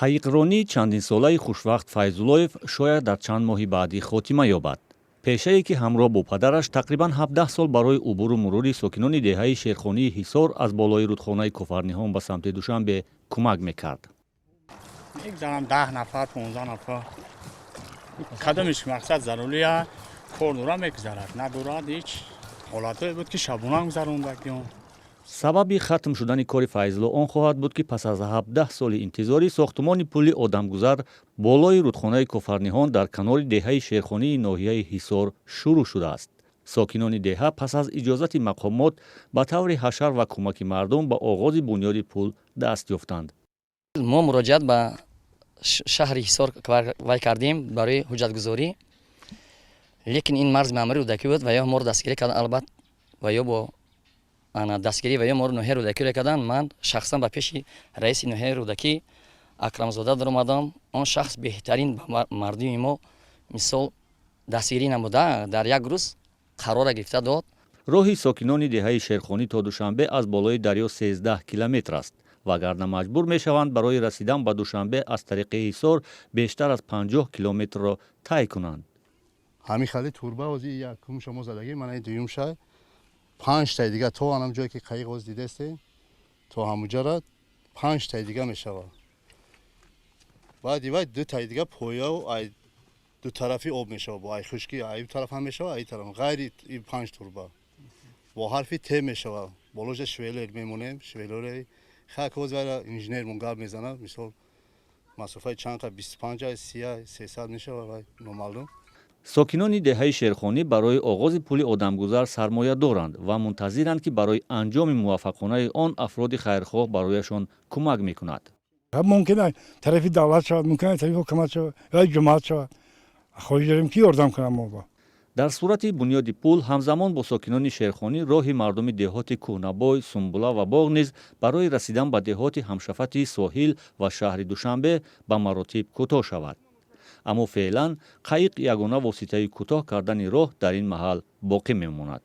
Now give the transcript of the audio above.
қайиқронии чандинсолаи хушвақт Файзуллоев шояд дар чанд моҳи баъдӣ хотима ёбад. пешае ки ҳамроҳ бо падараш тақрибан 17 сол барои убуру мурури сокинони деҳаи Шерхонии Ҳисор аз болои рудхонаи Куфарниҳон ба самти Душанбе кӯмак мекард. мегзарам 10 нафар 15 нафар кадомиш мақсад зарурия кор дура мегзарад надурад ҳеч ҳолатое буд ки шабона гузарондагион. сабаби хатм шудани кори Файзулло он хоҳад буд ки пас аз 17 соли интизори сохтумони пули одамгузар болои рудхонаи Куфарниҳон дар канори деҳаи Шерхонии ноҳияи Ҳисор шурӯъ шудааст. сокинони деҳа пас аз иҷозати мақомот ба таври ҳашар ва кӯмаки мардум ба оғози бунёди пул даст ёфтанд. мо муроҷиат ба шаҳри Ҳисор вай кардем барои ҳуҷҷатгузорӣ, лекин ин марзи маъмурии рӯдакӣ буд ва ё моро дастгирӣ кардан, албатта ва ё бо дастгирӣ ва ё моро ноҳияи рӯдакиро кардан. Ман шахсан ба пеши раиси ноҳияи рӯдакӣ Акрамзода даромадам. Он шахс беҳтарин ба мардуми мо мисол дастгирӣ намуда дар як рӯз қарора гирифта дод. роҳи сокинони деҳаи Шерхонӣ то Душанбе аз болои дарё 13 километр аст. вагарна маҷбур мешаванд барои расидан ба Душанбе аз тариқи Ҳисор бештар аз 50 километрро тай кунанд. ҳамин хали турба ози якум шумо задагӣ мана дуюм шай 5 тай дига то анам ҷое ки қайиқ оз дидесте то ҳамуҷара 5 тай дига мешавад. баъди вай 2 тай дига пояу ай ду тарафи об мешавад, бо ай хушки ай тараф ҳам мешавад, ай тараф ғайри 5 турба бо ҳарфи т мешавад. болоҷа швелер мемонем, швелере хак оз вайра инженермон гап мезанад, мисол масофаи чанд қа 25 30 300 мешавад вай номаълум. сокинони деҳаи Шерхонӣ барои оғози пули одамгузар сармоя доранд ва мунтазиранд ки барои анҷоми муваффақонаи он афроди хайрхоҳ барояшон кӯмак мекунад. мумкин аст тарафи давлат шавад, мумкин аст тарафи ҳукумат шавад ё ҷумъат шавад. хоҳиш дорем ки ёрдам кунад мо. дар сурати бунёди пул ҳамзамон бо сокинони Шерхонӣ роҳи мардуми деҳоти Кӯҳнабой, Сумбула ва Боғ низ барои расидан ба деҳоти ҳамшафати Соҳил ва шаҳри Душанбе ба маротиб кӯтоҳ шавад. аммо феълан қайиқ ягона воситаи кӯтоҳ кардани роҳ дар ин маҳал боқӣ мемонад.